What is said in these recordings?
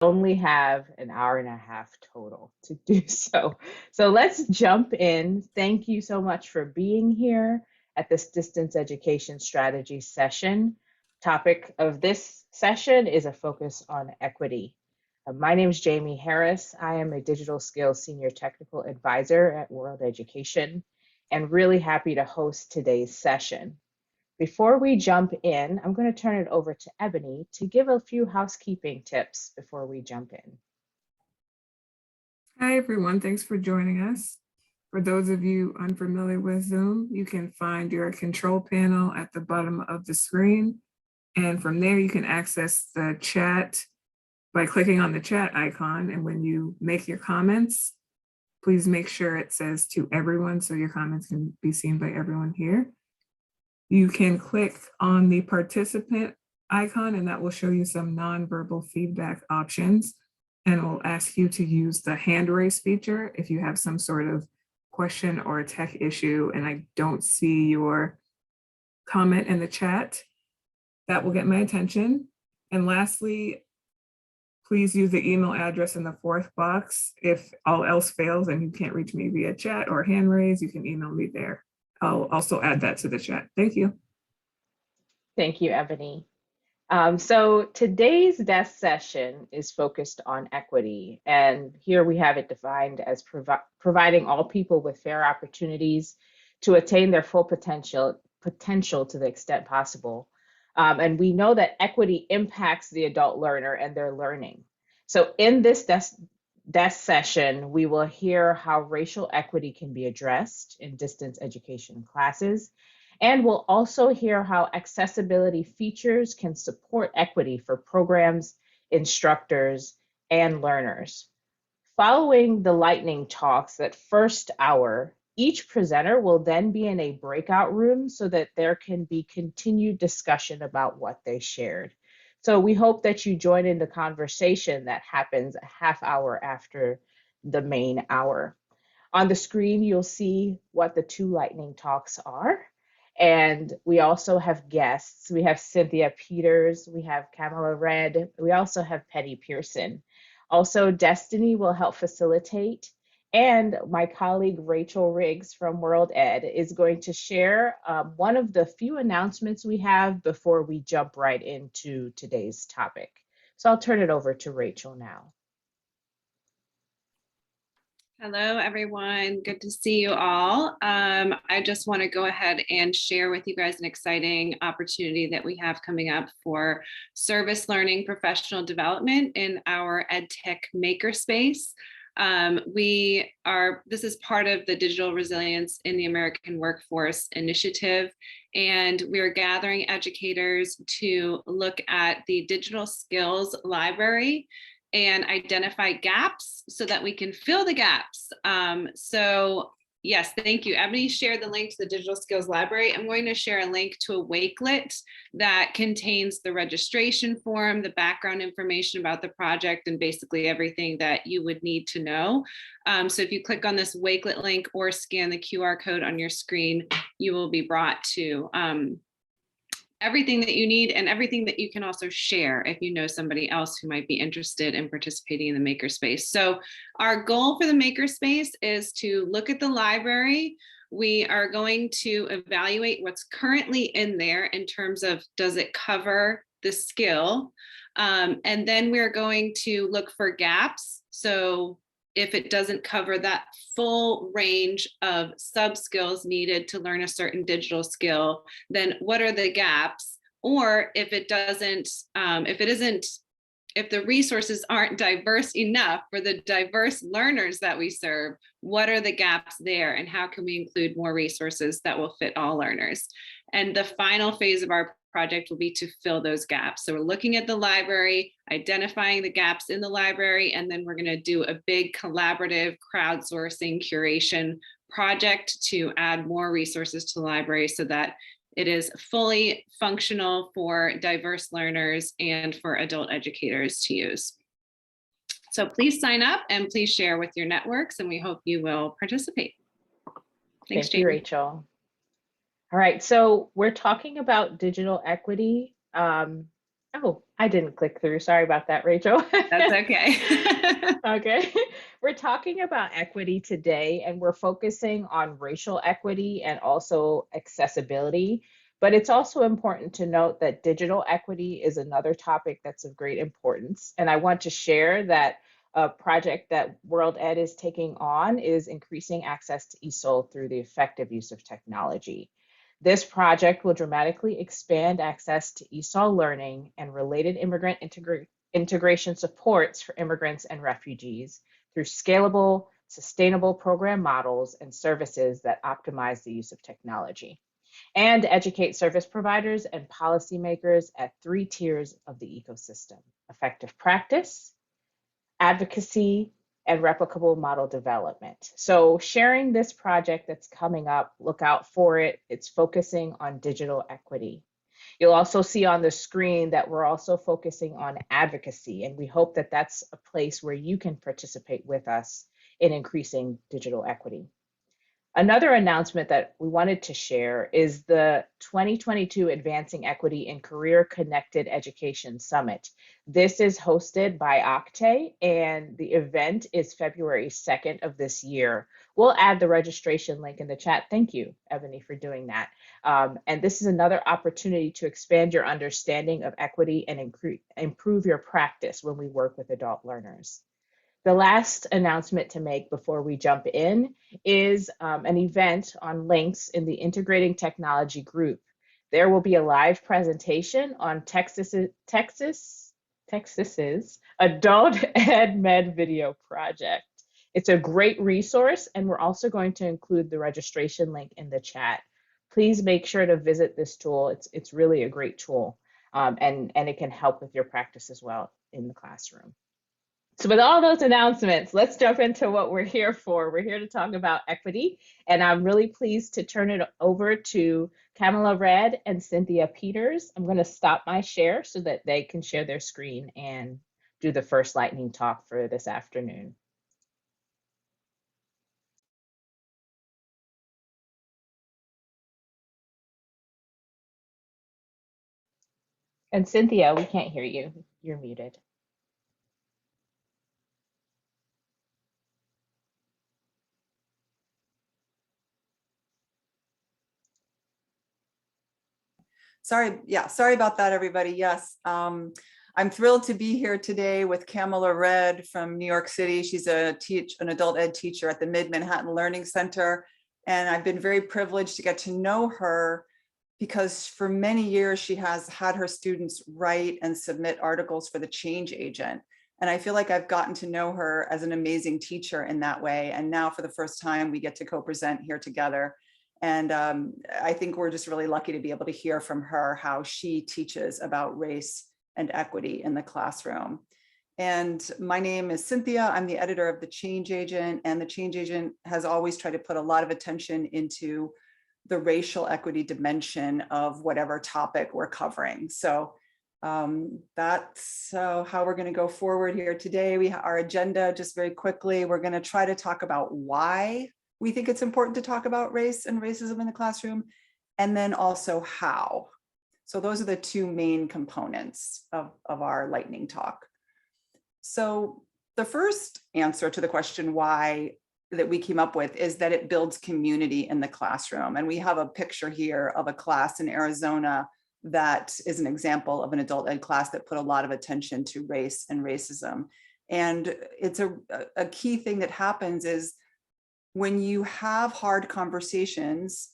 only have an hour and a half total to do so. So let's jump in. Thank you so much for being here at this distance education strategy session. Topic of this session is a focus on equity. My name is Jamie Harris. I am a digital skills senior technical advisor at World Education and really happy to host today's session. Before we jump in, I'm going to turn it over to Ebony to give a few housekeeping tips before we jump in. Hi, everyone. Thanks for joining us. For those of you unfamiliar with Zoom, you can find your control panel at the bottom of the screen. And from there, you can access the chat by clicking on the chat icon. And when you make your comments, please make sure it says to everyone so your comments can be seen by everyone here. You can click on the participant icon and that will show you some nonverbal feedback options. And we'll ask you to use the hand raise feature if you have some sort of question or a tech issue and I don't see your comment in the chat. That will get my attention. And lastly, please use the email address in the fourth box. If all else fails and you can't reach me via chat or hand raise, you can email me there. I'll also add that to the chat. Thank you. Thank you, Ebony. So today's desk session is focused on equity, and here we have it defined as providing all people with fair opportunities to attain their full potential to the extent possible. And we know that equity impacts the adult learner and their learning. So in this desk session, we will hear how racial equity can be addressed in distance education classes. And we'll also hear how accessibility features can support equity for programs, instructors, and learners. Following the lightning talks that first hour, each presenter will then be in a breakout room so that there can be continued discussion about what they shared. So we hope that you join in the conversation that happens a half hour after the main hour. On the screen, you'll see what the two lightning talks are. And we also have guests. We have Cynthia Peters, we have Kamala Red, we also have Penny Pearson. Also, Destiny will help facilitate. And my colleague Rachel Riggs from World Ed is going to share one of the few announcements we have before we jump right into today's topic. So I'll turn it over to Rachel now. Hello, everyone. Good to see you all. I just want to go ahead and share with you guys an exciting opportunity that we have coming up for service learning professional development in our EdTech Makerspace. This is part of the Digital Resilience in the American Workforce initiative, and we are gathering educators to look at the digital skills library and identify gaps so that we can fill the gaps. So yes, thank you. Ebony shared the link to the Digital Skills Library. I'm going to share a link to a Wakelet that contains the registration form, the background information about the project, and basically everything that you would need to know. So if you click on this Wakelet link or scan the QR code on your screen, you will be brought to everything that you need and everything that you can also share if you know somebody else who might be interested in participating in the Makerspace. So our goal for the Makerspace is to look at the library. We are going to evaluate what's currently in there in terms of, does it cover the skill? And then we're going to look for gaps. So if it doesn't cover that full range of sub skills needed to learn a certain digital skill, then what are the gaps? Or if it doesn't, if the resources aren't diverse enough for the diverse learners that we serve, what are the gaps there and how can we include more resources that will fit all learners? And the final phase of our project will be to fill those gaps. So we're looking at the library, identifying the gaps in the library, and then we're going to do a big collaborative crowdsourcing curation project to add more resources to the library so that it is fully functional for diverse learners and for adult educators to use. So please sign up and please share with your networks, and we hope you will participate. Thanks, Thank you, Rachel. All right, so we're talking about digital equity. Oh, I didn't click through. Sorry about that, Rachel. That's okay. Okay. We're talking about equity today, and we're focusing on racial equity and also accessibility. But it's also important to note that digital equity is another topic that's of great importance. And I want to share that a project that World Ed is taking on is increasing access to ESOL through the effective use of technology. This project will dramatically expand access to ESOL learning and related immigrant integration supports for immigrants and refugees through scalable, sustainable program models and services that optimize the use of technology, and educate service providers and policymakers at three tiers of the ecosystem: effective practice, advocacy, and replicable model development. So, sharing this project that's coming up, look out for it. It's focusing on digital equity. You'll also see on the screen that we're also focusing on advocacy, and we hope that that's a place where you can participate with us in increasing digital equity. Another announcement that we wanted to share is the 2022 Advancing Equity in Career Connected Education Summit. This is hosted by Octay, and the event is February 2nd of this year. We'll add the registration link in the chat. Thank you, Ebony, for doing that. And this is another opportunity to expand your understanding of equity and improve your practice when we work with adult learners. The last announcement to make before we jump in is an event on links in the Integrating Technology group. There will be a live presentation on Texas's Adult Ed Med Video Project. It's a great resource, and we're also going to include the registration link in the chat. Please make sure to visit this tool. It's really a great tool, and it can help with your practice as well in the classroom. So with all those announcements, let's jump into what we're here for. We're here to talk about equity, and I'm really pleased to turn it over to Kamala Red and Cynthia Peters. I'm going to stop my share so that they can share their screen and do the first lightning talk for this afternoon. And Cynthia, we can't hear you. You're muted. Sorry about that, everybody. Yes, I'm thrilled to be here today with Kamala Red from New York City. She's an adult ed teacher at the Mid-Manhattan Learning Center. And I've been very privileged to get to know her because for many years, she has had her students write and submit articles for the Change Agent. And I feel like I've gotten to know her as an amazing teacher in that way. And now for the first time, we get to co-present here together. And I think we're just really lucky to be able to hear from her how she teaches about race and equity in the classroom. And my name is Cynthia. I'm the editor of The Change Agent, and The Change Agent has always tried to put a lot of attention into the racial equity dimension of whatever topic we're covering. So that's how we're going to go forward here today. Our agenda, just very quickly, we're going to try to talk about why we think it's important to talk about race and racism in the classroom, and then also how. So those are the two main components of our lightning talk. So the first answer to the question why that we came up with is that it builds community in the classroom. And we have a picture here of a class in Arizona that is an example of an adult ed class that put a lot of attention to race and racism. And it's a key thing that happens is when you have hard conversations,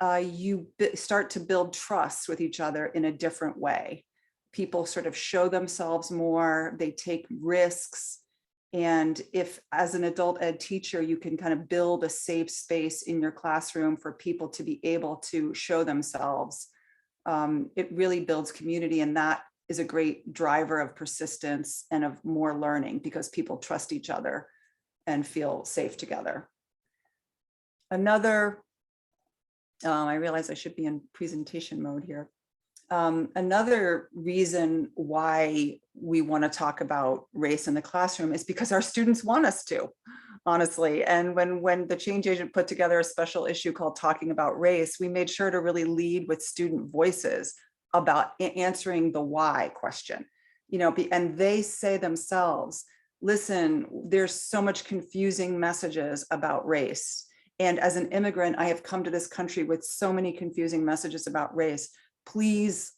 you start to build trust with each other in a different way. People sort of show themselves more, they take risks. And if, as an adult ed teacher, you can kind of build a safe space in your classroom for people to be able to show themselves, it really builds community. And that is a great driver of persistence and of more learning because people trust each other and feel safe together. Another, I realize I should be in presentation mode here. Another reason why we want to talk about race in the classroom is because our students want us to, honestly. And when the Change Agent put together a special issue called Talking About Race, we made sure to really lead with student voices. about answering the why question, and they say themselves, listen, there's so much confusing messages about race. And as an immigrant, I have come to this country with so many confusing messages about race. Please,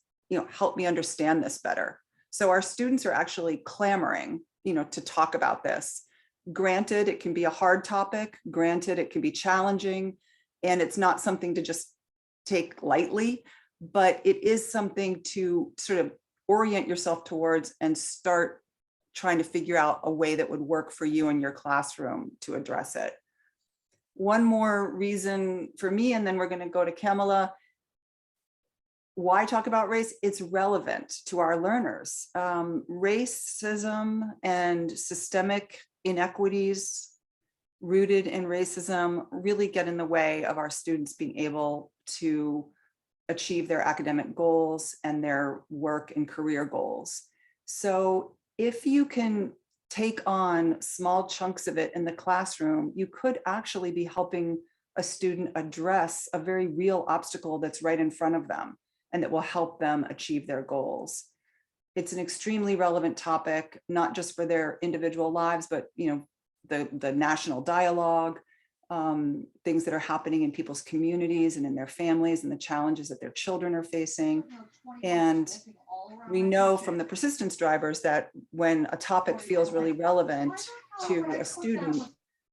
help me understand this better. So our students are actually clamoring, to talk about this. Granted, it can be a hard topic. Granted, it can be challenging, and it's not something to just take lightly, but it is something to sort of orient yourself towards and start trying to figure out a way that would work for you in your classroom to address it. One more reason for me, and then we're going to go to Kamala. Why talk about race? It's relevant to our learners. Racism and systemic inequities rooted in racism really get in the way of our students being able to achieve their academic goals and their work and career goals. So if you can take on small chunks of it in the classroom, you could actually be helping a student address a very real obstacle that's right in front of them and that will help them achieve their goals. It's an extremely relevant topic, not just for their individual lives, but the national dialogue, things that are happening in people's communities and in their families, and the challenges that their children are facing. And we know from the persistence drivers that when a topic feels really relevant to a student,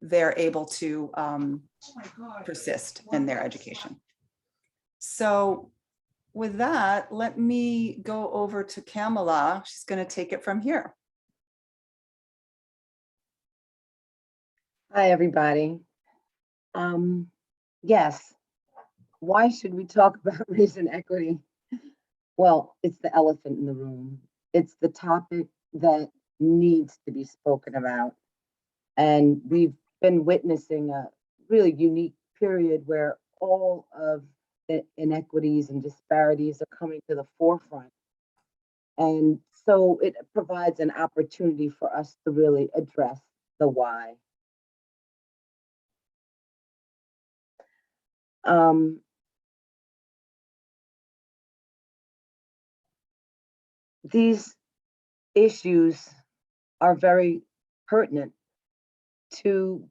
they're able to persist in their education. So with that, let me go over to Kamala. She's going to take it from here. Hi, everybody. Yes, why should we talk about race and equity? Well, it's the elephant in the room. It's the topic that needs to be spoken about. And we've been witnessing a really unique period where all of the inequities and disparities are coming to the forefront. And so it provides an opportunity for us to really address the why. These issues are very pertinent to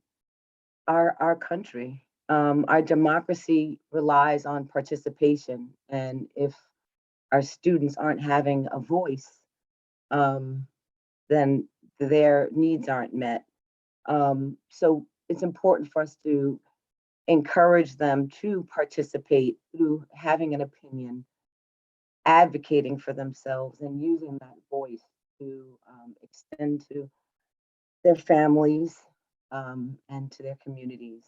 our country. Our democracy relies on participation, and if our students aren't having a voice, then their needs aren't met. So it's important for us to encourage them to participate through having an opinion, advocating for themselves, and using that voice to extend to their families and to their communities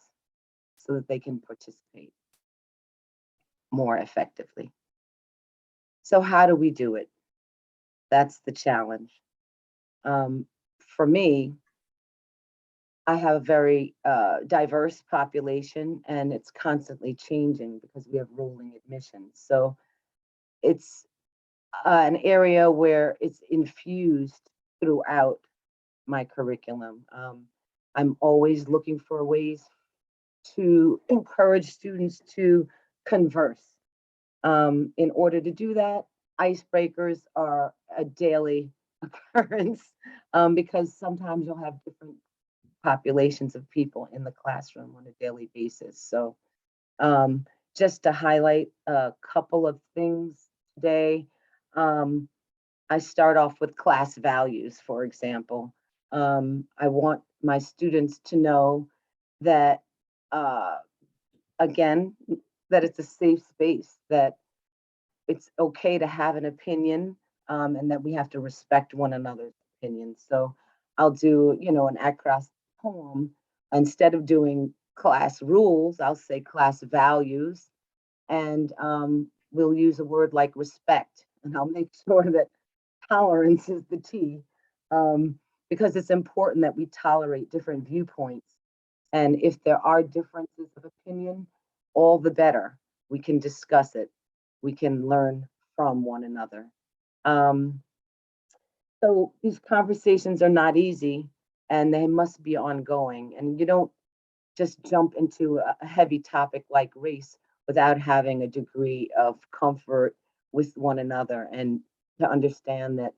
so that they can participate more effectively. So how do we do it? That's the challenge. For me, I have a very diverse population, and it's constantly changing because we have rolling admissions. So it's an area where it's infused throughout my curriculum. I'm always looking for ways to encourage students to converse. In order to do that, icebreakers are a daily occurrence because sometimes you'll have different populations of people in the classroom on a daily basis. So just to highlight a couple of things today, I start off with class values, for example. I want my students to know that, again, that it's a safe space, that it's okay to have an opinion, and that we have to respect one another's opinions. So I'll do, an across poem. Instead of doing class rules, I'll say class values, and we'll use a word like respect, and I'll make sure that tolerance is the T, because it's important that we tolerate different viewpoints. And if there are differences of opinion, all the better. We can discuss it. We can learn from one another. So these conversations are not easy, and they must be ongoing. And you don't just jump into a heavy topic like race without having a degree of comfort with one another, and to understand that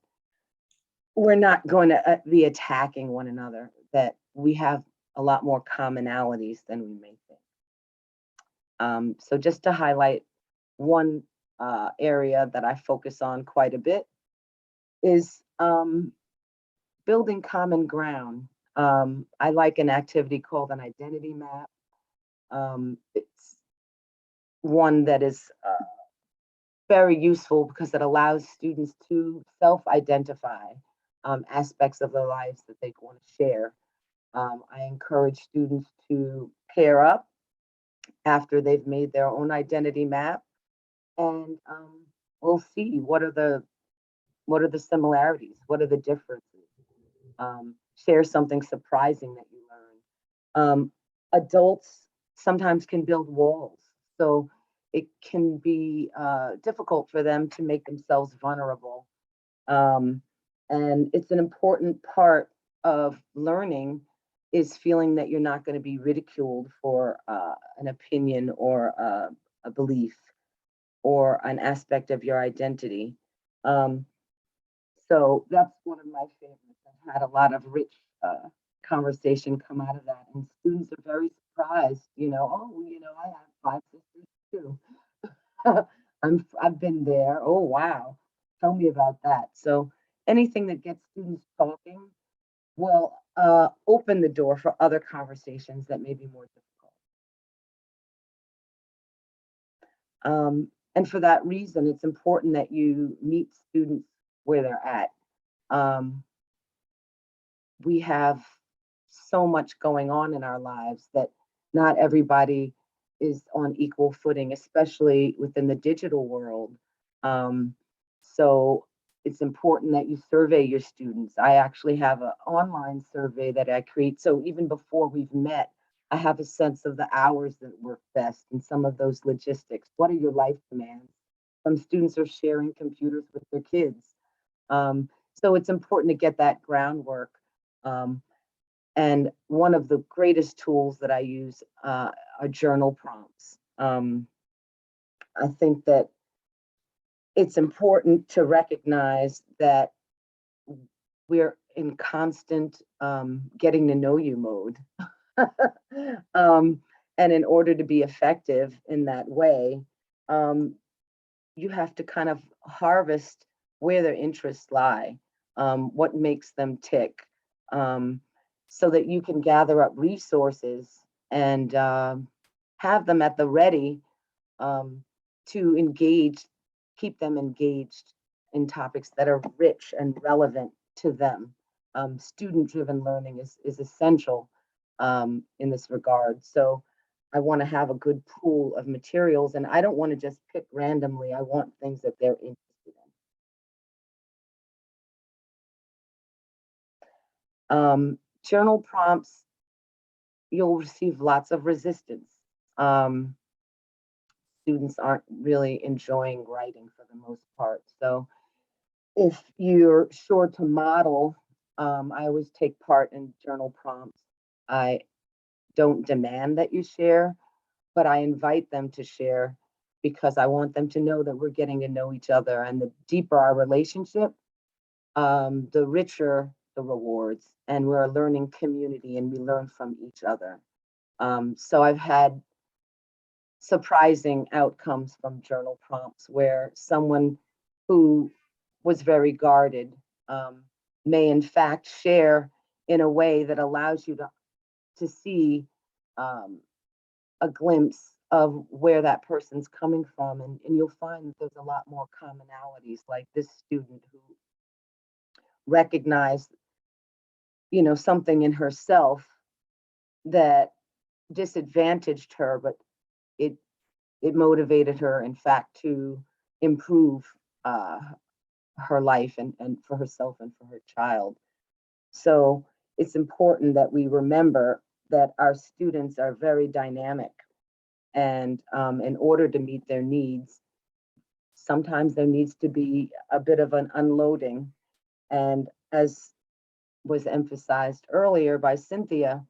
we're not going to be attacking one another, that we have a lot more commonalities than we may think. So just to highlight one area that I focus on quite a bit is building common ground. I like an activity called an identity map. It's one that is very useful because it allows students to self-identify aspects of their lives that they want to share. I encourage students to pair up after they've made their own identity map, and we'll see what are the similarities, what are the differences. Share something surprising that you learn. Adults sometimes can build walls, so it can be difficult for them to make themselves vulnerable. And it's an important part of learning is feeling that you're not going to be ridiculed for an opinion or a belief or an aspect of your identity. So that's one of my favorites. I've had a lot of rich conversation come out of that, and students are very surprised. Oh, I have 5 sisters too. I've been there. Oh, wow. Tell me about that. So anything that gets students talking will open the door for other conversations that may be more difficult. And for that reason, it's important that you meet students where they're at. We have so much going on in our lives that not everybody is on equal footing, especially within the digital world. So it's important that you survey your students. I actually have an online survey that I create. So even before we've met, I have a sense of the hours that work best and some of those logistics. What are your life demands? Some students are sharing computers with their kids. So it's important to get that groundwork. And one of the greatest tools that I use are journal prompts. I think that it's important to recognize that we're in constant getting to know you mode. And in order to be effective in that way, you have to kind of harvest where their interests lie, what makes them tick, so that you can gather up resources and have them at the ready to engage, keep them engaged in topics that are rich and relevant to them. Student-driven learning is essential in this regard. So I want to have a good pool of materials, and I don't want to just pick randomly. I want things that they're interested in. Journal prompts, you'll receive lots of resistance. Students aren't really enjoying writing for the most part. So if you're sure to model, I always take part in journal prompts. I don't demand that you share, but I invite them to share because I want them to know that we're getting to know each other. And the deeper our relationship, the richer the rewards. And we're a learning community and we learn from each other. So I've had surprising outcomes from journal prompts where someone who was very guarded may in fact share in a way that allows you to see a glimpse of where that person's coming from, and you'll find that there's a lot more commonalities, like this student who recognized something in herself that disadvantaged her, but it motivated her in fact to improve her life and for herself and for her child. So it's important that we remember that our students are very dynamic, and in order to meet their needs, sometimes there needs to be a bit of an unloading. And as was emphasized earlier by Cynthia,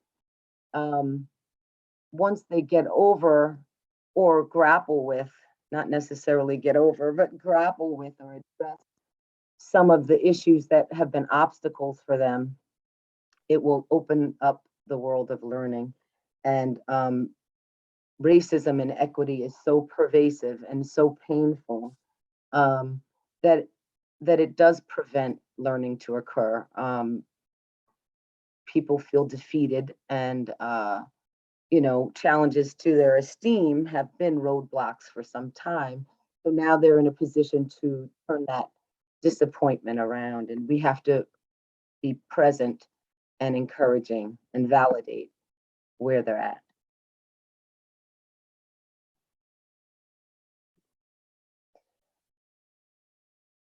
once they get over or grapple with not necessarily get over, but grapple with or address some of the issues that have been obstacles for them, it will open up the world of learning. And racism and equity is so pervasive and so painful that it does prevent learning to occur. People feel defeated, and challenges to their esteem have been roadblocks for some time. So now they're in a position to turn that disappointment around, and we have to be present and encouraging and validate where they're at.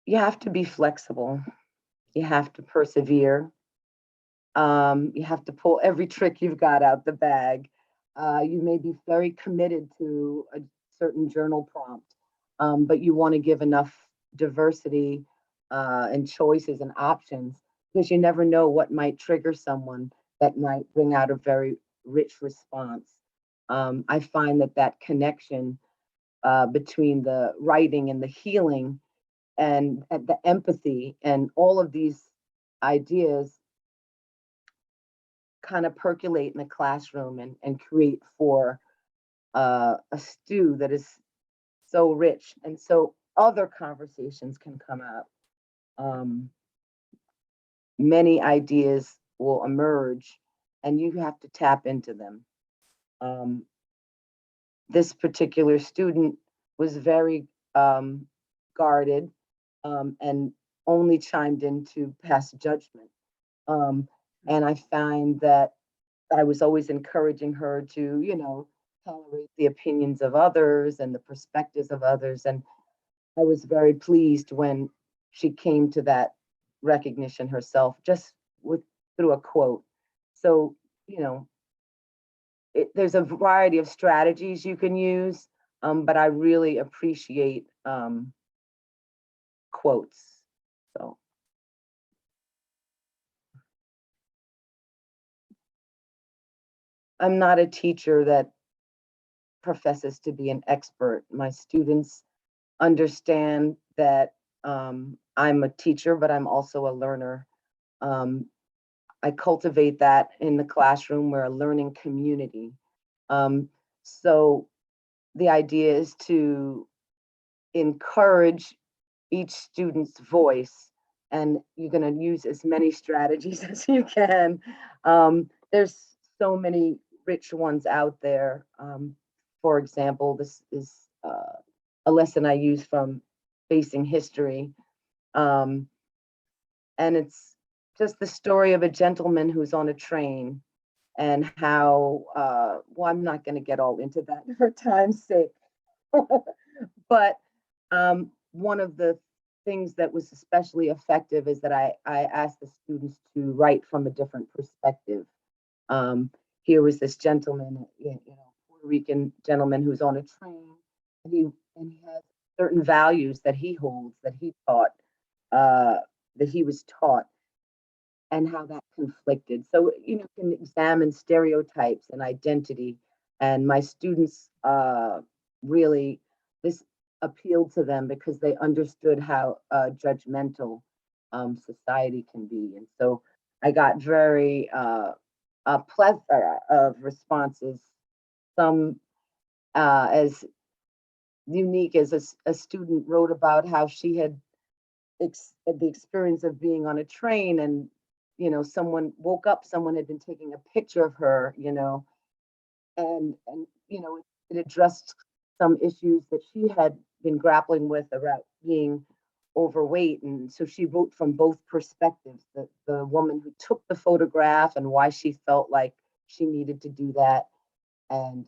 You have to be flexible. You have to persevere. You have to pull every trick you've got out the bag. You may be very committed to a certain journal prompt, but you want to give enough diversity and choices and options, because you never know what might trigger someone that might bring out a very rich response. I find that connection between the writing and the healing and the empathy and all of these ideas kind of percolate in the classroom and create for a stew that is so rich, and so other conversations can come out. Many ideas will emerge, and you have to tap into them. This particular student was very guarded and only chimed in to pass judgment. And I find that I was always encouraging her to, tolerate the opinions of others and the perspectives of others. And I was very pleased when she came to that recognition herself, just through a quote. So, there's a variety of strategies you can use, but I really appreciate quotes. So. I'm not a teacher that professes to be an expert. My students understand that I'm a teacher, but I'm also a learner. I cultivate that in the classroom. We're a learning community. So the idea is to encourage each student's voice, and you're going to use as many strategies as you can. There's so many rich ones out there. For example, this is a lesson I use from Facing History. And it's just the story of a gentleman who's on a train, and how, well, I'm not going to get all into that for time's sake. But one of the things that was especially effective is that I asked the students to write from a different perspective. Here was this gentleman, Puerto Rican gentleman who's on a train, and he has certain values that he holds, that he taught, that he was taught, and how that conflicted. So, can examine stereotypes and identity. And my students really, this appealed to them because they understood how judgmental society can be. And so I got very a plethora of responses, some as unique as a student wrote about how she had the experience of being on a train, and someone woke up, someone had been taking a picture of her, and it addressed some issues that she had been grappling with about being overweight. And so she wrote from both perspectives, the woman who took the photograph and why she felt like she needed to do that, and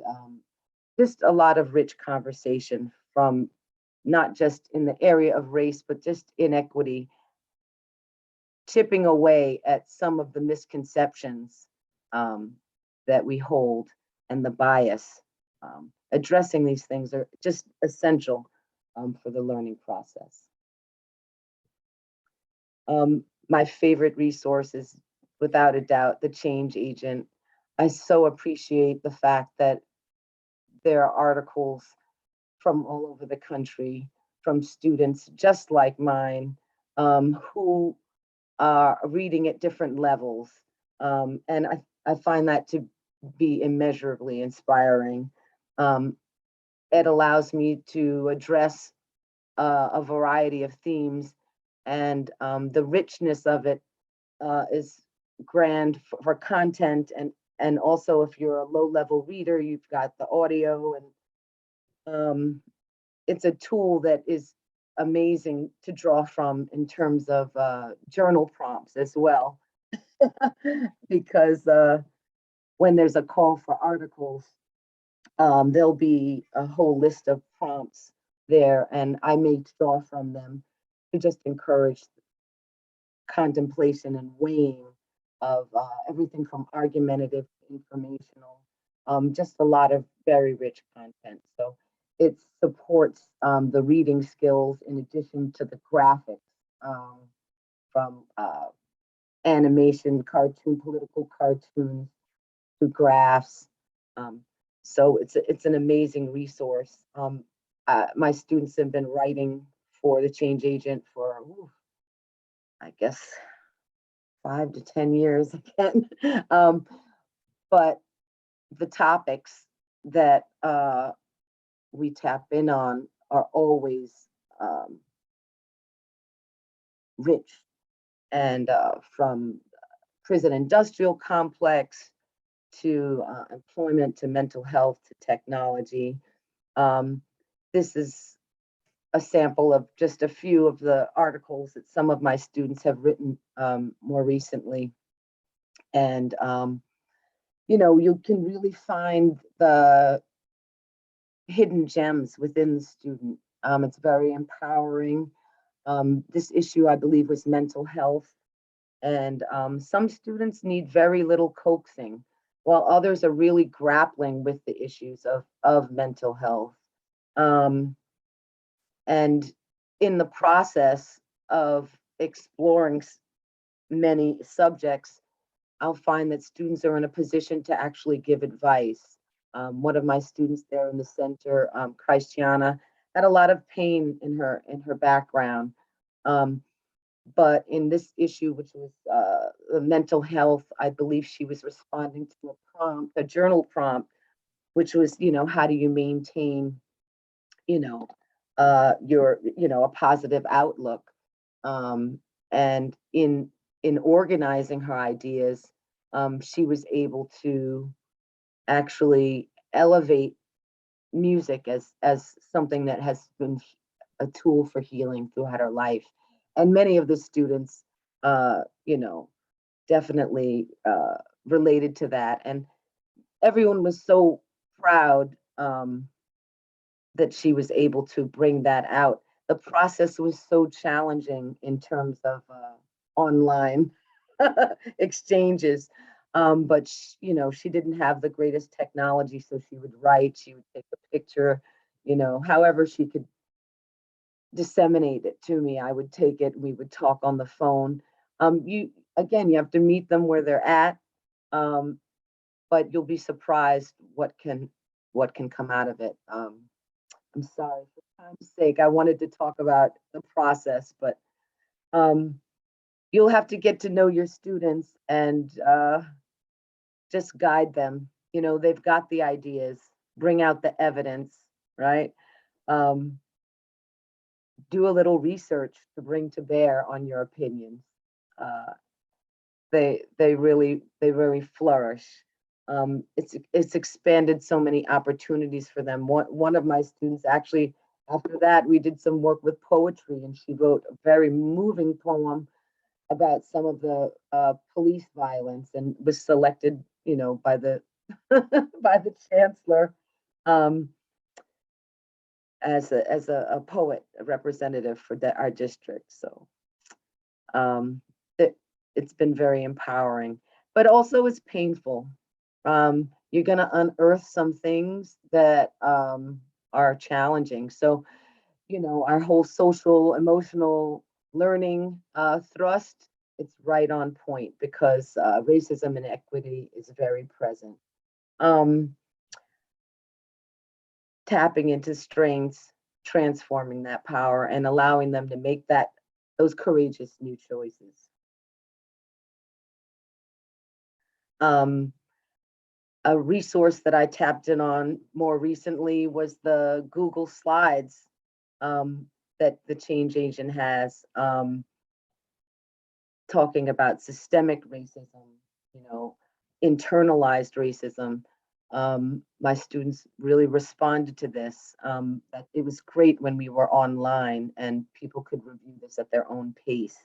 just a lot of rich conversation from not just in the area of race, but just inequity, chipping away at some of the misconceptions that we hold and the bias. Addressing these things are just essential for the learning process. My favorite resource is, without a doubt, the Change Agent. I so appreciate the fact that there are articles from all over the country, from students just like mine, who are reading at different levels. And I find that to be immeasurably inspiring. It allows me to address a variety of themes, and the richness of it is grand for content, and also if you're a low-level reader, you've got the audio, and it's a tool that is amazing to draw from in terms of journal prompts as well. Because when there's a call for articles, there'll be a whole list of prompts there, and I may draw from them to just encourage contemplation and weighing of everything from argumentative to informational, just a lot of very rich content. So it supports the reading skills in addition to the graphics, from animation, cartoon, political cartoons to graphs. So it's an amazing resource. My students have been writing for the Change Agent for, I guess, 5 to 10 years again. But the topics that we tap in on are always rich, and from prison industrial complex to employment to mental health to technology. This is a sample of just a few of the articles that some of my students have written more recently. And, you can really find the hidden gems within the student. It's very empowering. This issue, I believe, was mental health. And some students need very little coaxing, while others are really grappling with the issues of mental health. And in the process of exploring many subjects, I'll find that students are in a position to actually give advice. One of my students there in the center, Christiana, had a lot of pain in her background. But in this issue, which was the mental health, I believe she was responding to a journal prompt, which was, how do you maintain, your, a positive outlook. And in organizing her ideas, she was able to actually elevate music as something that has been a tool for healing throughout her life. And many of the students, definitely related to that. And everyone was so proud that she was able to bring that out. The process was so challenging in terms of online exchanges. But she didn't have the greatest technology, so she would write, she would take a picture, however she could disseminate it to me. I would take it, we would talk on the phone. You have to meet them where they're at, but you'll be surprised what can come out of it. I'm sorry, for time's sake, I wanted to talk about the process, but you'll have to get to know your students and just guide them. They've got the ideas, bring out the evidence, right? Do a little research to bring to bear on your opinions. They really flourish. It's expanded so many opportunities for them. One of my students, actually, after that, we did some work with poetry, and she wrote a very moving poem about some of the police violence, and was selected, by the by the chancellor as a poet, a representative for our district. So it's been very empowering, but also it's painful. You're going to unearth some things that are challenging. So, our whole social, emotional learning thrust, it's right on point, because racism and equity is very present. tapping into strengths, transforming that power, and allowing them to make those courageous new choices. A resource that I tapped in on more recently was the Google Slides that the change agent has, talking about systemic racism, internalized racism. My students really responded to this, that it was great when we were online and people could review this at their own pace.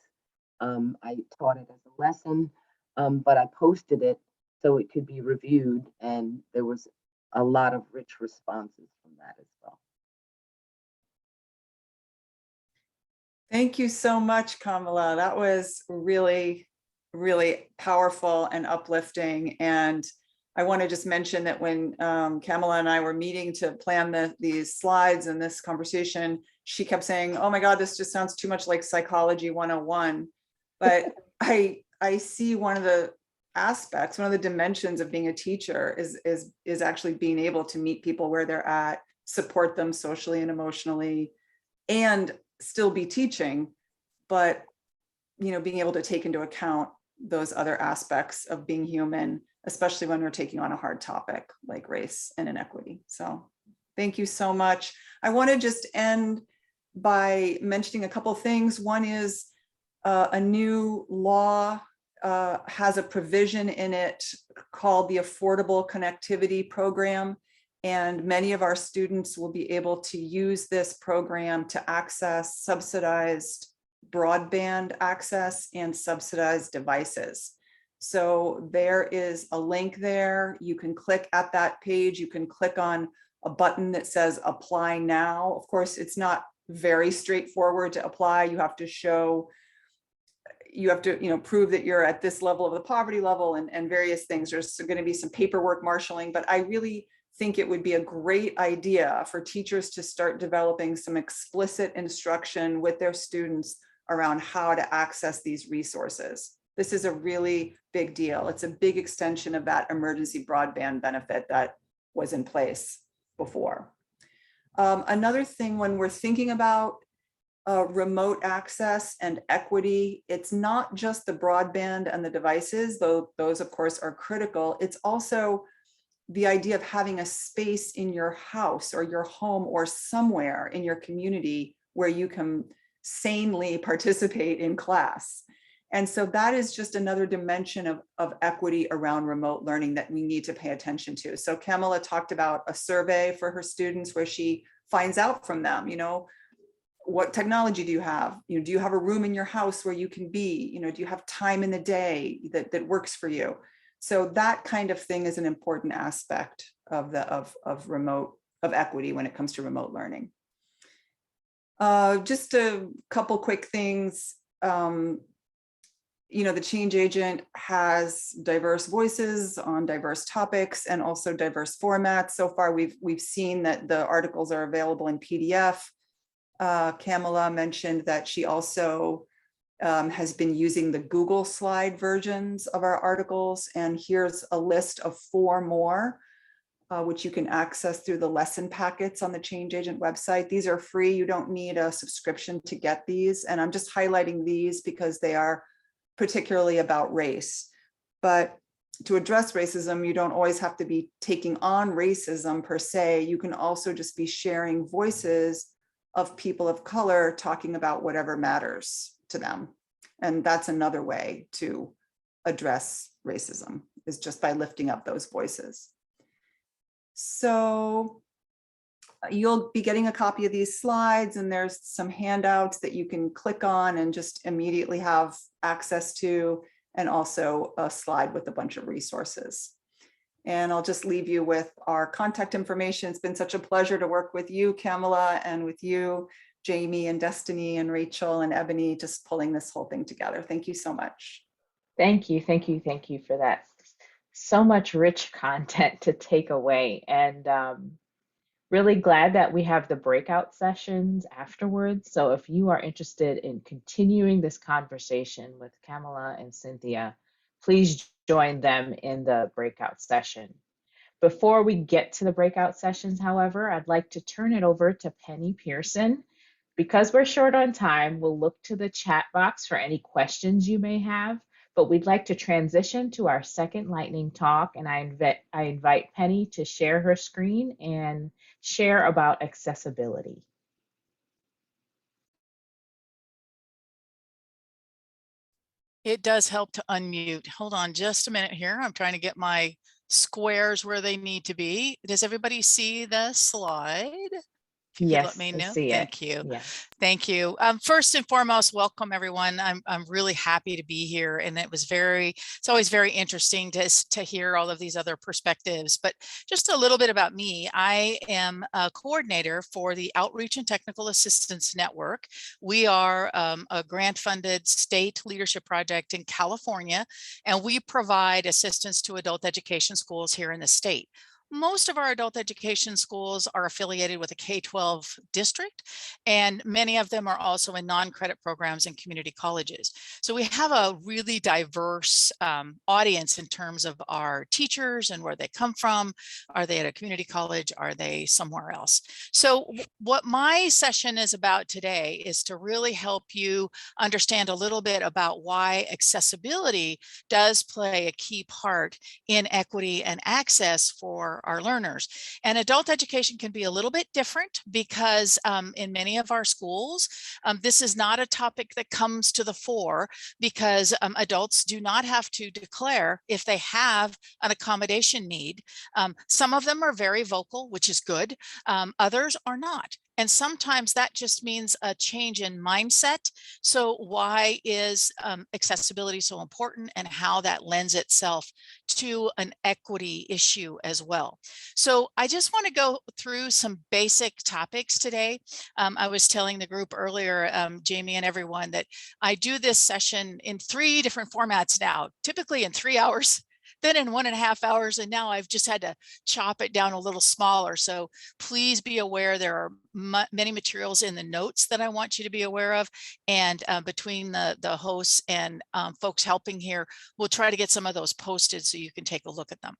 I taught it as a lesson, but I posted it so it could be reviewed, and there was a lot of rich responses from that as well. Thank you so much, Kamala. That was really, really powerful and uplifting. And I want to just mention that when Kamala and I were meeting to plan these slides and this conversation, she kept saying, oh my God, this just sounds too much like Psychology 101. But I see one of the aspects, one of the dimensions of being a teacher is actually being able to meet people where they're at, support them socially and emotionally, and still be teaching, but being able to take into account those other aspects of being human, especially when we're taking on a hard topic like race and inequity. So thank you so much. I want to just end by mentioning a couple things. One is a new law has a provision in it called the Affordable Connectivity Program. And many of our students will be able to use this program to access subsidized broadband access and subsidized devices. So there is a link there. You can click at that page. You can click on a button that says apply now. Of course, it's not very straightforward to apply. You have to prove that you're at this level of the poverty level and various things. There's going to be some paperwork marshaling, but I really think it would be a great idea for teachers to start developing some explicit instruction with their students around how to access these resources. This is a really big deal. It's a big extension of that emergency broadband benefit that was in place before. Another thing, when we're thinking about remote access and equity, it's not just the broadband and the devices, though those of course are critical. It's also the idea of having a space in your house or your home or somewhere in your community where you can sanely participate in class. And so that is just another dimension of equity around remote learning that we need to pay attention to. So Kamala talked about a survey for her students where she finds out from them, what technology do you have? Do you have a room in your house where you can be? Do you have time in the day that works for you? So that kind of thing is an important aspect of equity when it comes to remote learning. Just a couple quick things. The change agent has diverse voices on diverse topics and also diverse formats. So far, we've seen that the articles are available in PDF. Kamala mentioned that she also has been using the Google slide versions of our articles. And here's a list of 4 more, which you can access through the lesson packets on the Change Agent website. These are free. You don't need a subscription to get these. And I'm just highlighting these because they are particularly about race. But to address racism, you don't always have to be taking on racism per se. You can also just be sharing voices of people of color talking about whatever matters to them. And that's another way to address racism, is just by lifting up those voices. So you'll be getting a copy of these slides, and there's some handouts that you can click on and just immediately have access to, and also a slide with a bunch of resources. And I'll just leave you with our contact information. It's been such a pleasure to work with you, Kamala, and with you, Jamie and Destiny and Rachel and Ebony, just pulling this whole thing together. Thank you so much. Thank you for that. So much rich content to take away, and really glad that we have the breakout sessions afterwards. So if you are interested in continuing this conversation with Kamala and Cynthia, please join them in the breakout session. Before we get to the breakout sessions, however, I'd like to turn it over to Penny Pearson. Because we're short on time, we'll look to the chat box for any questions you may have, but we'd like to transition to our second lightning talk, and I invite Penny to share her screen and share about accessibility. It does help to unmute. Hold on just a minute here. I'm trying to get my squares where they need to be. Does everybody see the slide? If you could let Yes, me I know. see it. Thank you. Yes. Thank you. First and foremost, welcome everyone. I'm really happy to be here, and it's always very interesting to hear all of these other perspectives. But just a little bit about me. I am a coordinator for the Outreach and Technical Assistance Network. We are a grant-funded state leadership project in California, and we provide assistance to adult education schools here in the state. Most of our adult education schools are affiliated with a K-12 district, and many of them are also in non-credit programs and community colleges. So we have a really diverse audience in terms of our teachers and where they come from. Are they at a community college? Are they somewhere else? So what my session is about today is to really help you understand a little bit about why accessibility does play a key part in equity and access for our learners. And adult education can be a little bit different because in many of our schools, this is not a topic that comes to the fore because adults do not have to declare if they have an accommodation need. Some of them are very vocal, which is good. Others are not. And sometimes that just means a change in mindset. So why is accessibility so important, and how that lends itself to an equity issue as well? So I just want to go through some basic topics today. I was telling the group earlier, Jamie and everyone, that I do this session in 3 different formats now, typically in 3 hours, then in 1.5 hours, and now I've just had to chop it down a little smaller. So please be aware there are many materials in the notes that I want you to be aware of, and between the hosts and folks helping here, we'll try to get some of those posted so you can take a look at them.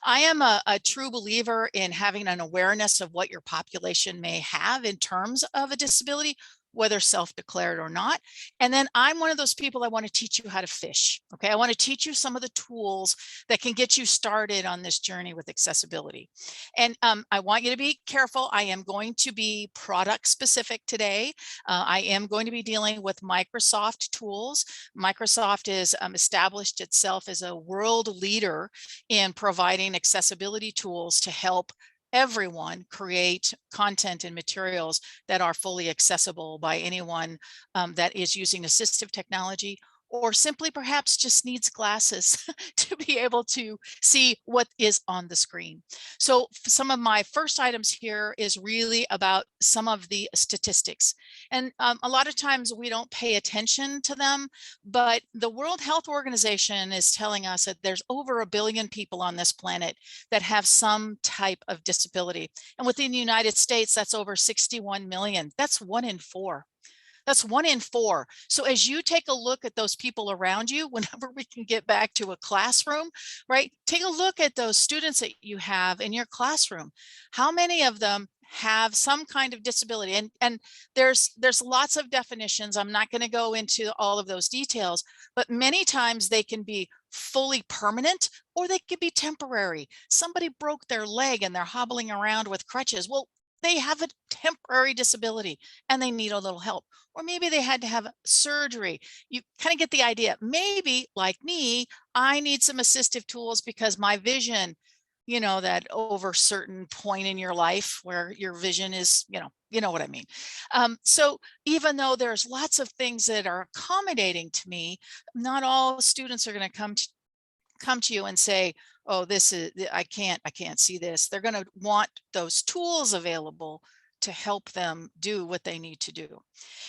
I am a true believer in having an awareness of what your population may have in terms of a disability, whether self-declared or not. And then I'm one of those people, I want to teach you how to fish. Okay, I want to teach you some of the tools that can get you started on this journey with accessibility. And I want you to be careful. I am going to be product specific today. I am going to be dealing with Microsoft tools. Microsoft has established itself as a world leader in providing accessibility tools to help everyone create content and materials that are fully accessible by anyone that is using assistive technology, or simply perhaps just needs glasses to be able to see what is on the screen. So some of my first items here is really about some of the statistics. And a lot of times we don't pay attention to them, but the World Health Organization is telling us that there's over 1 billion people on this planet that have some type of disability. And within the United States, that's over 61 million. That's 1 in 4. That's 1 in 4. So as you take a look at those people around you, whenever we can get back to a classroom, right? Take a look at those students that you have in your classroom. How many of them have some kind of disability? And there's lots of definitions. I'm not going to go into all of those details, but many times they can be fully permanent, or they could be temporary. Somebody broke their leg and they're hobbling around with crutches. Well, they have a temporary disability and they need a little help. Or maybe they had to have surgery. You kind of get the idea. Maybe, like me, I need some assistive tools because my vision, you know, that over certain point in your life where your vision is, you know what I mean. So even though there's lots of things that are accommodating to me, not all students are going to come to you and say, oh, this is, I can't see this. They're going to want those tools available to help them do what they need to do.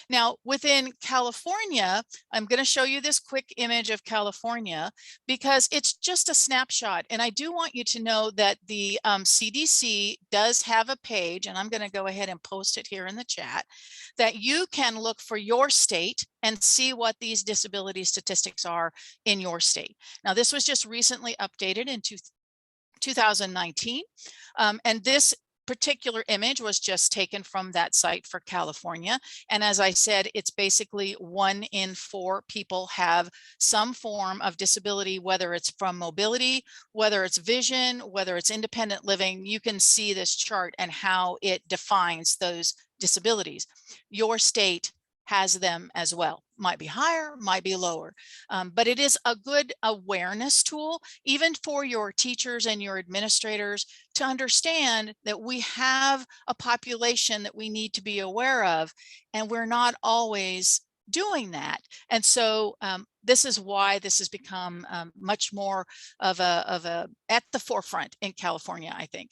Now, within California, I'm going to show you this quick image of California because it's just a snapshot. And I do want you to know that the CDC does have a page, and I'm going to go ahead and post it here in the chat, that you can look for your state and see what these disability statistics are in your state. Now, this was just recently updated in 2019. And this particular image was just taken from that site for California. And as I said, it's basically 1 in 4 people have some form of disability, whether it's from mobility, whether it's vision, whether it's independent living. You can see this chart and how it defines those disabilities. Your state has them as well. Might be higher, might be lower, but it is a good awareness tool, even for your teachers and your administrators, to understand that we have a population that we need to be aware of, and we're not always doing that. And so this is why this has become much more of a at the forefront in California, I think.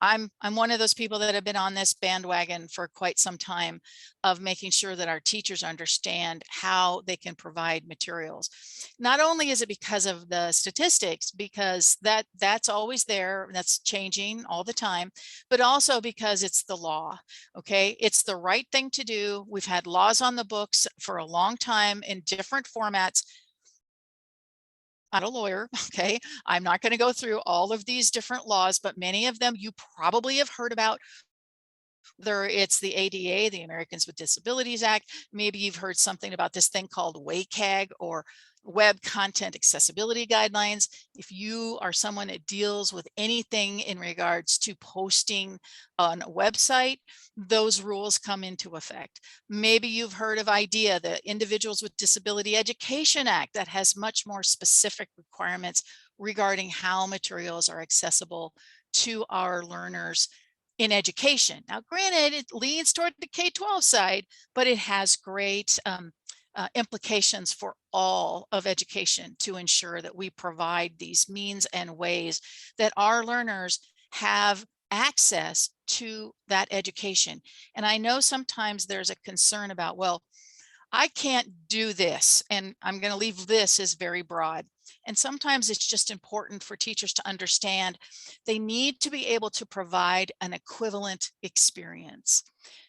I'm one of those people that have been on this bandwagon for quite some time, of making sure that our teachers understand how they can provide materials. Not only is it because of the statistics, because that's always there, that's changing all the time, but also because it's the law. Okay, it's the right thing to do. We've had laws on the books for a long time in different formats. I'm not a lawyer, okay? I'm not going to go through all of these different laws, but many of them you probably have heard about. Whether it's the ADA, the Americans with Disabilities Act, maybe you've heard something about this thing called Waycag, or Web Content Accessibility Guidelines. If you are someone that deals with anything in regards to posting on a website, those rules come into effect. Maybe you've heard of IDEA, the Individuals with Disability Education Act, that has much more specific requirements regarding how materials are accessible to our learners in education. Now, granted, it leans toward the K-12 side, but it has great implications for all of education to ensure that we provide these means and ways that our learners have access to that education. And I know sometimes there's a concern about, well, I can't do this, and I'm going to leave this as very broad. And sometimes it's just important for teachers to understand they need to be able to provide an equivalent experience.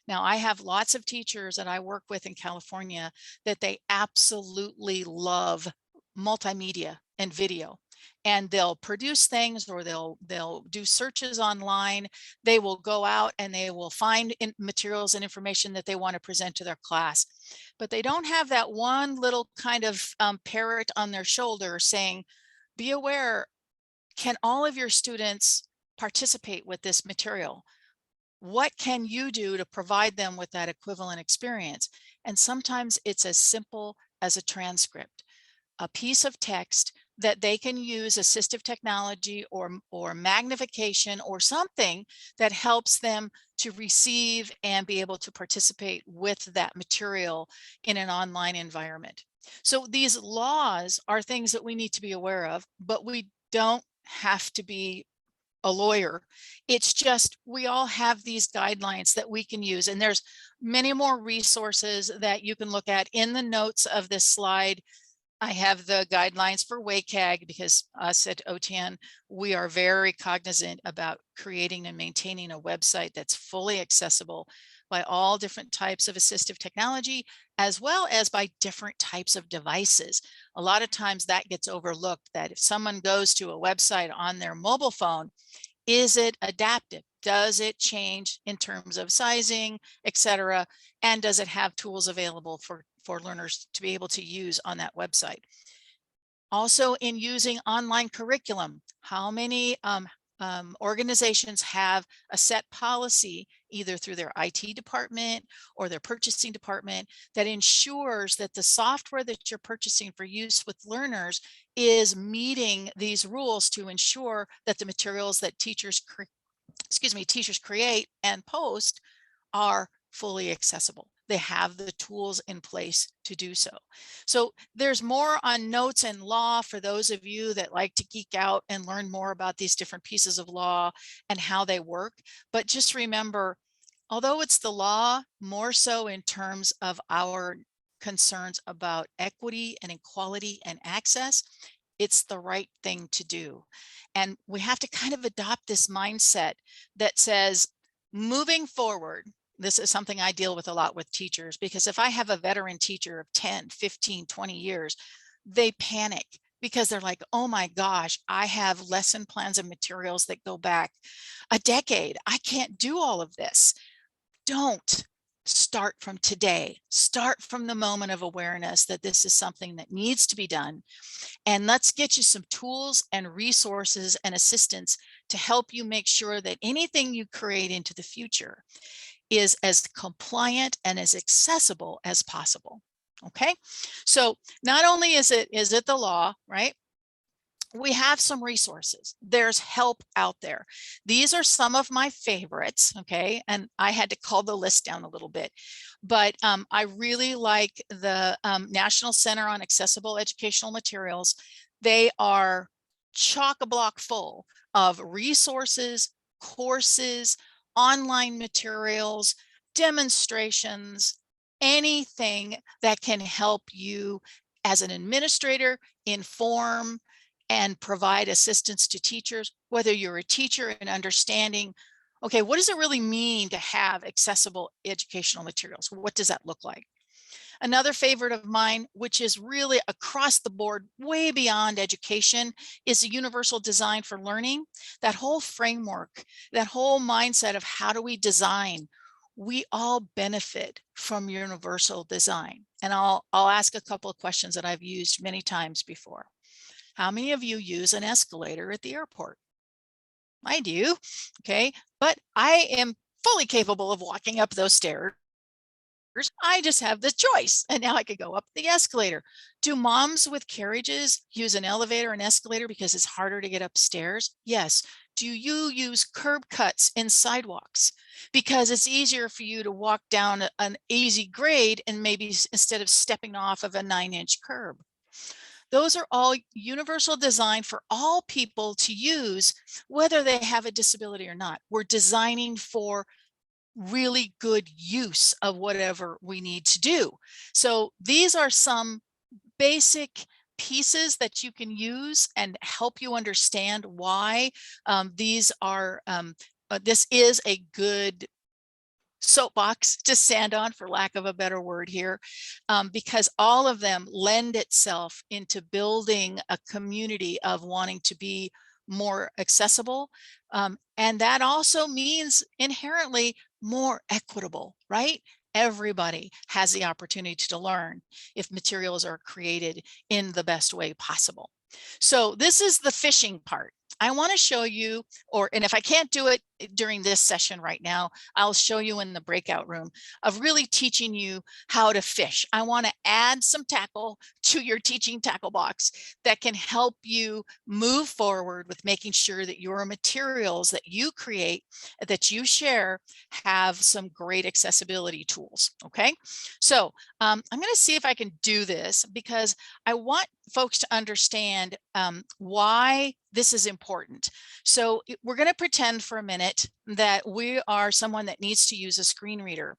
Now, I have lots of teachers that I work with in California that they absolutely love multimedia and video, and they'll produce things, or they'll do searches online. They will go out and they will find materials and information that they want to present to their class, but they don't have that one little kind of parrot on their shoulder saying, be aware, can all of your students participate with this material? What can you do to provide them with that equivalent experience? And sometimes it's as simple as a transcript, a piece of text that they can use assistive technology or magnification or something that helps them to receive and be able to participate with that material in an online environment. So these laws are things that we need to be aware of, but we don't have to be a lawyer. It's just, we all have these guidelines that we can use, and there's many more resources that you can look at. In the notes of this slide, I have the guidelines for Waycag, because us at OTAN, we are very cognizant about creating and maintaining a website that's fully accessible by all different types of assistive technology, as well as by different types of devices. A lot of times that gets overlooked, that if someone goes to a website on their mobile phone, is it adaptive? Does it change in terms of sizing, etc.? And does it have tools available for learners to be able to use on that website? Also, in using online curriculum, how many organizations have a set policy, either through their IT department or their purchasing department, that ensures that the software that you're purchasing for use with learners is meeting these rules, to ensure that the materials that teachers create and post are fully accessible. They have the tools in place to do so. So there's more on notes and law for those of you that like to geek out and learn more about these different pieces of law and how they work. But just remember, although it's the law, more so in terms of our concerns about equity and equality and access, it's the right thing to do. And we have to kind of adopt this mindset that says, moving forward, this is something I deal with a lot with teachers, because if I have a veteran teacher of 10, 15, 20 years, they panic. because they're like, oh my gosh, I have lesson plans and materials that go back a decade. I can't do all of this. Don't. Start from today. Start from the moment of awareness that this is something that needs to be done. And let's get you some tools and resources and assistance to help you make sure that anything you create into the future is as compliant and as accessible as possible. Okay, so not only is it the law, right? We have some resources. There's help out there. These are some of my favorites, okay? And I had to call the list down a little bit, but I really like the National Center on Accessible Educational Materials. They are chock-a-block full of resources, courses, online materials, demonstrations, anything that can help you as an administrator inform and provide assistance to teachers, whether you're a teacher and understanding, okay, what does it really mean to have accessible educational materials? What does that look like? Another favorite of mine, which is really across the board, way beyond education, is the universal design for learning. That whole framework, that whole mindset of how do we design? We all benefit from universal design. And I'll ask a couple of questions that I've used many times before. How many of you use an escalator at the airport? I do, okay, but I am fully capable of walking up those stairs. I just have the choice, and now I could go up the escalator. Do moms with carriages use an elevator and escalator because it's harder to get upstairs? Yes. Do you use curb cuts in sidewalks because it's easier for you to walk down an easy grade and maybe instead of stepping off of a 9-inch curb? Those are all universal design for all people to use, whether they have a disability or not. We're designing for really good use of whatever we need to do. So these are some basic pieces that you can use and help you understand why this is a good soapbox to stand on, for lack of a better word here, because all of them lend itself into building a community of wanting to be more accessible. And that also means inherently more equitable, right? Everybody has the opportunity to learn if materials are created in the best way possible. So this is the fishing part. I want to show you, and if I can't do it during this session right now, I'll show you in the breakout room of really teaching you how to fish. I want to add some tackle to your teaching tackle box that can help you move forward with making sure that your materials that you create, that you share, have some great accessibility tools. Okay, so I'm going to see if I can do this because I want folks to understand why this is important. So we're going to pretend for a minute that we are someone that needs to use a screen reader.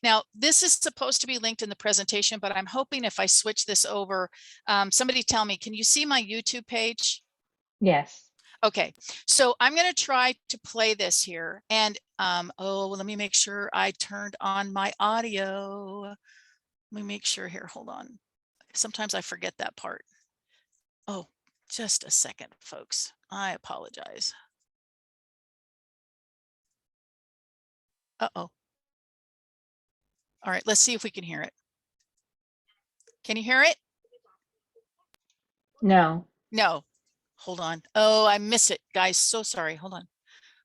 Now, this is supposed to be linked in the presentation, but I'm hoping if I switch this over, somebody tell me, can you see my YouTube page? Yes. Okay, so I'm going to try to play this here. And let me make sure I turned on my audio. Let me make sure here. Hold on. Sometimes I forget that part. Oh, just a second, folks. I apologize. Uh-oh. All right, let's see if we can hear it. Can you hear it? No. No. Hold on. Oh, I miss it, guys. So sorry. Hold on.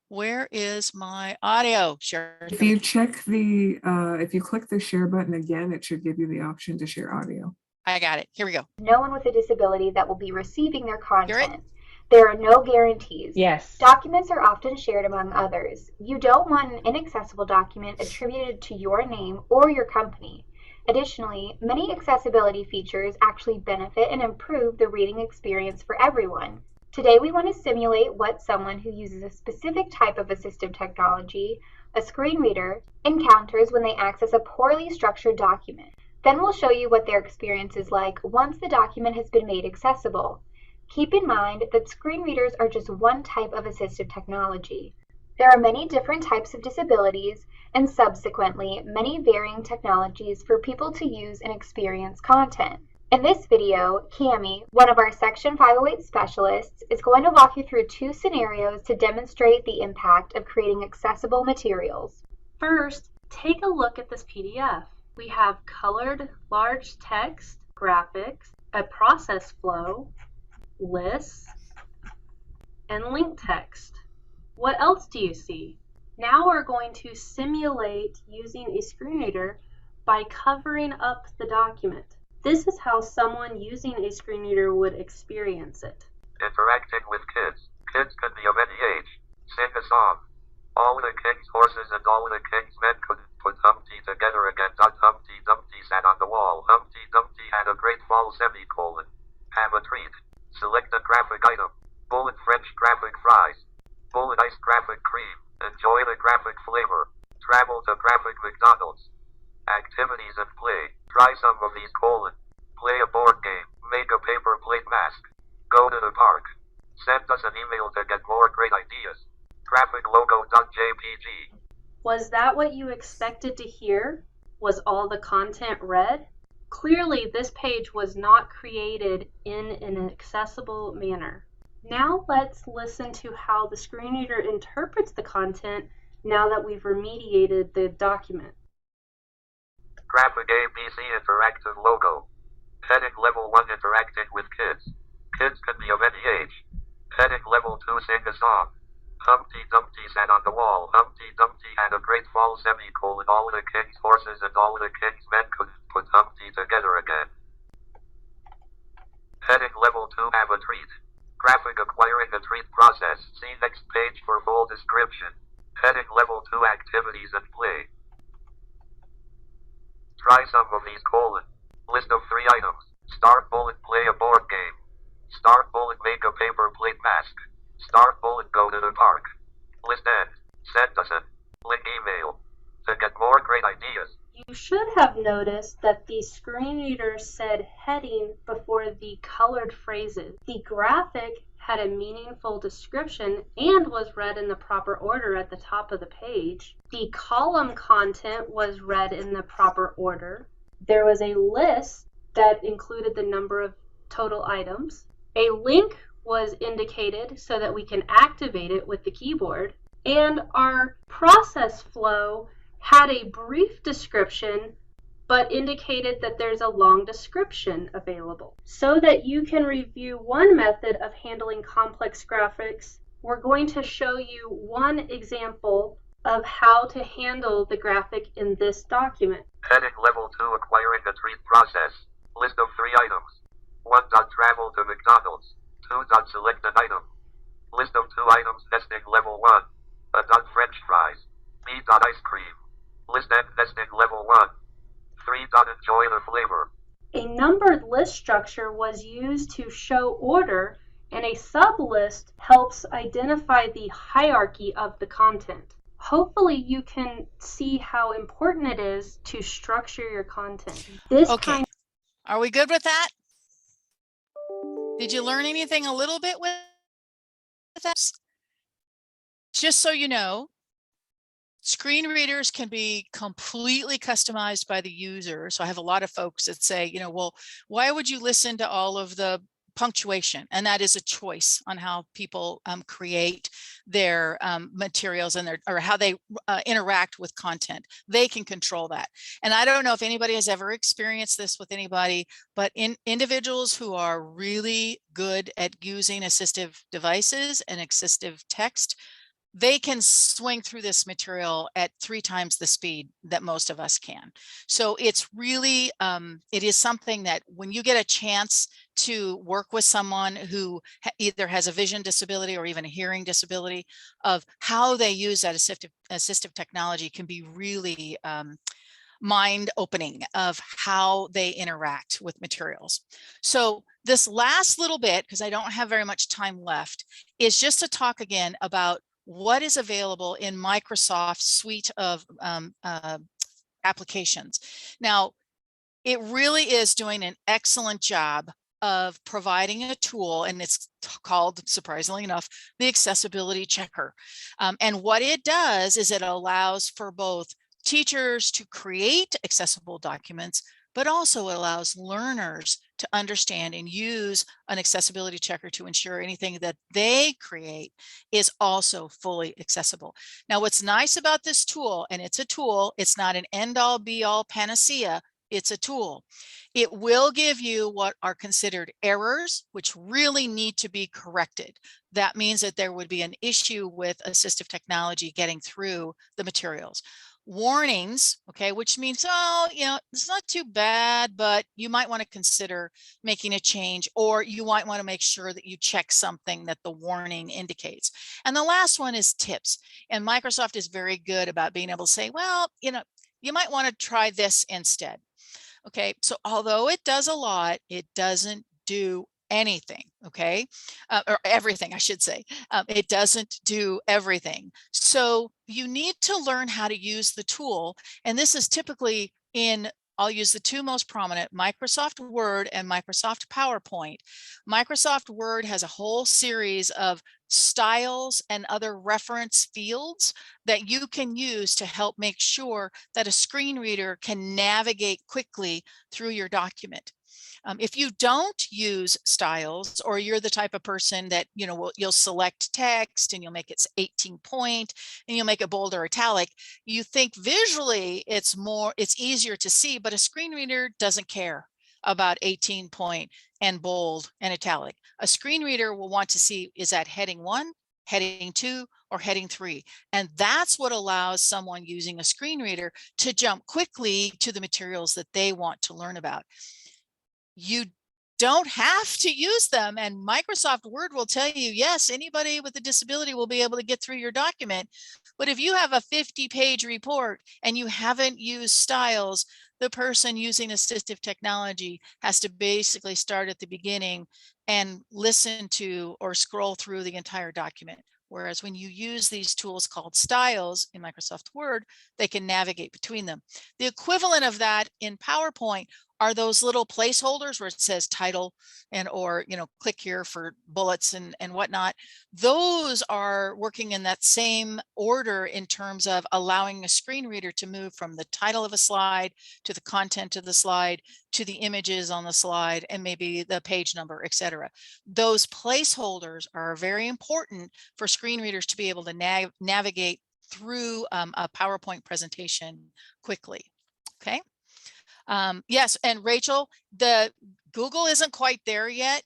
Where is my audio? Share. If you check the, if you click the share button again, it should give you the option to share audio. I got it. Here we go. No one with a disability that will be receiving their Hear it? content. There are no guarantees. Yes. Documents are often shared among others. You don't want an inaccessible document attributed to your name or your company. Additionally, many accessibility features actually benefit and improve the reading experience for everyone. Today we want to simulate what someone who uses a specific type of assistive technology, a screen reader, encounters when they access a poorly structured document. Then we'll show you what their experience is like once the document has been made accessible. Keep in mind that screen readers are just one type of assistive technology. There are many different types of disabilities and subsequently many varying technologies for people to use and experience content. In this video, Cami, one of our Section 508 specialists, is going to walk you through 2 scenarios to demonstrate the impact of creating accessible materials. First, take a look at this PDF. We have colored large text, graphics, a process flow, lists, and link text. What else do you see? Now we're going to simulate using a screen reader by covering up the document. This is how someone using a screen reader would experience it. Interacting with kids. Kids can be of any age. Sing a song. All the king's horses and all the king's men could put Humpty together again. Humpty Dumpty sat on the wall. Humpty Dumpty had a great fall semicolon. Have a treat. Select a graphic item. Bullet French graphic fries. Bullet ice graphic cream. Enjoy the graphic flavor. Travel to graphic McDonald's. Activities and play. Try some of these : play a board game. Make a paper plate mask. Go to the park. Send us an email to get more great ideas. Graphiclogo.jpg. Was that what you expected to hear? Was all the content read? Clearly, this page was not created in an accessible manner. Now let's listen to how the screen reader interprets the content now that we've remediated the document. Graphic ABC interactive logo. Heading level 1 interacting with kids. Kids can be of any age. Heading level 2 sing a song. Humpty Dumpty sat on the wall. Humpty Dumpty had a great fall semicolon. All the king's horses and all the king's men could put Humpty together again. Heading level 2 have a treat. Graphic acquiring a treat process. See next page for full description. Heading level 2 activities and play. Try some of these : list of 3 items. Start bullet play a board game. Start bullet make a paper plate mask. Start bullet go to the park. List end. Send us an link email to get more great ideas. You should have noticed that the screen reader said heading before the colored phrases. The graphic had a meaningful description and was read in the proper order at the top of the page. The column content was read in the proper order. There was a list that included the number of total items. A link was indicated so that we can activate it with the keyboard. And our process flow had a brief description but indicated that there's a long description available. So that you can review one method of handling complex graphics, we're going to show you one example of how to handle the graphic in this document. Heading level 2 acquiring a treat process. List of 3 items. 1. Travel to McDonald's. 2. Select an item. List of 2 items. Nesting level 1. A. French fries. B. Ice cream. List end. Nesting level 1. 3. Enjoy the flavor. A numbered list structure was used to show order, and a sublist helps identify the hierarchy of the content. Hopefully you can see how important it is to structure your content. Okay. Are we good with that? Did you learn anything a little bit with that? Just so you know, screen readers can be completely customized by the user. So I have a lot of folks that say, well, why would you listen to all of the punctuation? And that is a choice on how people create their materials and or how they interact with content. They can control that. And I don't know if anybody has ever experienced this with anybody, but individuals who are really good at using assistive devices and assistive text, they can swing through this material at 3 times the speed that most of us can. So it's really, it is something that when you get a chance to work with someone who either has a vision disability or even a hearing disability, of how they use that assistive technology can be really mind-opening of how they interact with materials. So this last little bit, because I don't have very much time left, is just to talk again about what is available in Microsoft's suite of applications. Now, it really is doing an excellent job of providing a tool, and it's called, surprisingly enough, the Accessibility Checker. And what it does is it allows for both teachers to create accessible documents, but also it allows learners to understand and use an accessibility checker to ensure anything that they create is also fully accessible. Now, what's nice about this tool, and it's a tool, it's not an end-all be-all panacea, it's a tool. It will give you what are considered errors, which really need to be corrected. That means that there would be an issue with assistive technology getting through the materials. Warnings, okay, which means, oh, you know, it's not too bad, but you might want to consider making a change, or you might want to make sure that you check something that the warning indicates. And the last one is tips. And Microsoft is very good about being able to say, well, you know, you might want to try this instead. Okay, so although it does a lot, it doesn't do anything, okay, or everything, I should say. It doesn't do everything. So you need to learn how to use the tool. And this is typically in, I'll use the two most prominent, Microsoft Word and Microsoft PowerPoint. Microsoft Word has a whole series of styles and other reference fields that you can use to help make sure that a screen reader can navigate quickly through your document. If you don't use styles, or you're the type of person that, you know, you'll select text and you'll make it 18 point and you'll make it bold or italic, you think visually it's easier to see, but a screen reader doesn't care about 18 point and bold and italic. A screen reader will want to see, is that heading 1, heading 2, or heading 3? And that's what allows someone using a screen reader to jump quickly to the materials that they want to learn about. You don't have to use them, and Microsoft Word will tell you, yes, anybody with a disability will be able to get through your document. But if you have a 50-page report and you haven't used styles, the person using assistive technology has to basically start at the beginning and listen to or scroll through the entire document. Whereas when you use these tools called styles in Microsoft Word, they can navigate between them. The equivalent of that in PowerPoint are those little placeholders where it says title and, or, you know, click here for bullets and whatnot. Those are working in that same order in terms of allowing a screen reader to move from the title of a slide to the content of the slide to the images on the slide and maybe the page number, etc. Those placeholders are very important for screen readers to be able to navigate through a PowerPoint presentation quickly. Okay. Yes, and Rachel, the Google isn't quite there yet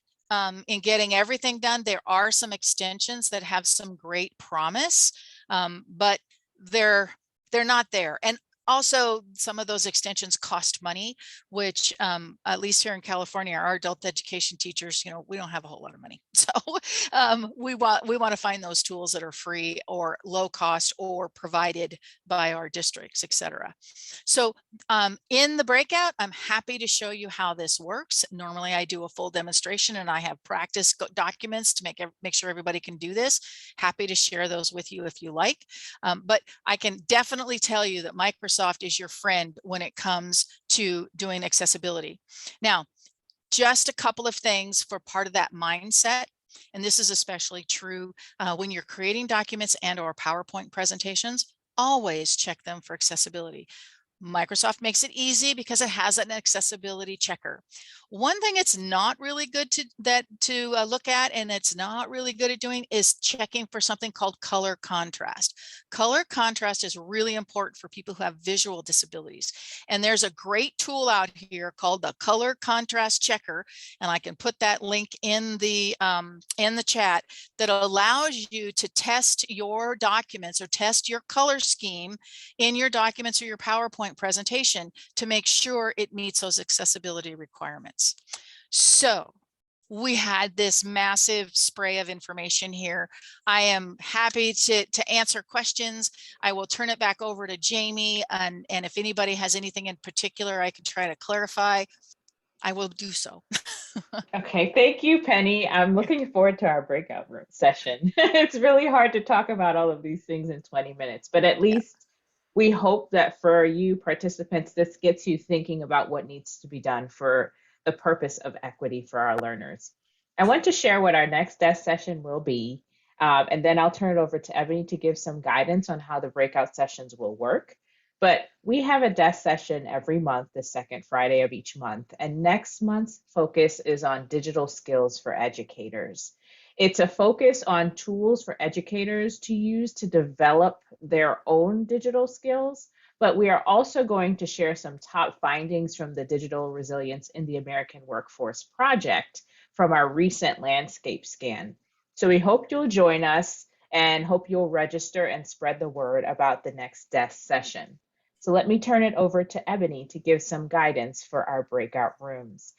in getting everything done. There are some extensions that have some great promise, but they're not there. And also, some of those extensions cost money, which at least here in California, our adult education teachers, you know, we don't have a whole lot of money. So we want to find those tools that are free or low cost or provided by our districts, etc. So in the breakout, I'm happy to show you how this works. Normally, I do a full demonstration and I have practice documents to make sure everybody can do this. Happy to share those with you if you like. But I can definitely tell you that Microsoft is your friend when it comes to doing accessibility. Now, just a couple of things for part of that mindset. And this is especially true when you're creating documents and or PowerPoint presentations. Always check them for accessibility. Microsoft makes it easy because it has an accessibility checker. One thing it's not really good to look at, and it's not really good at doing, is checking for something called color contrast. Color contrast is really important for people who have visual disabilities. And there's a great tool out here called the Color Contrast Checker, and I can put that link in the chat, that allows you to test your documents or test your color scheme in your documents or your PowerPoint presentation to make sure it meets those accessibility requirements. So we had this massive spray of information here. I am happy to answer questions. I will turn it back over to Jamie, and if anybody has anything in particular I can try to clarify, I will do so. Okay, thank you, Penny. I'm looking forward to our breakout room session. It's really hard to talk about all of these things in 20 minutes, but at least we hope that for you participants, this gets you thinking about what needs to be done for the purpose of equity for our learners. I want to share what our next desk session will be, and then I'll turn it over to Ebony to give some guidance on how the breakout sessions will work. But we have a desk session every month, the second Friday of each month. And next month's focus is on digital skills for educators. It's a focus on tools for educators to use to develop their own digital skills. But we are also going to share some top findings from the Digital Resilience in the American Workforce project from our recent landscape scan. So we hope you'll join us and hope you'll register and spread the word about the next desk session. So let me turn it over to Ebony to give some guidance for our breakout rooms.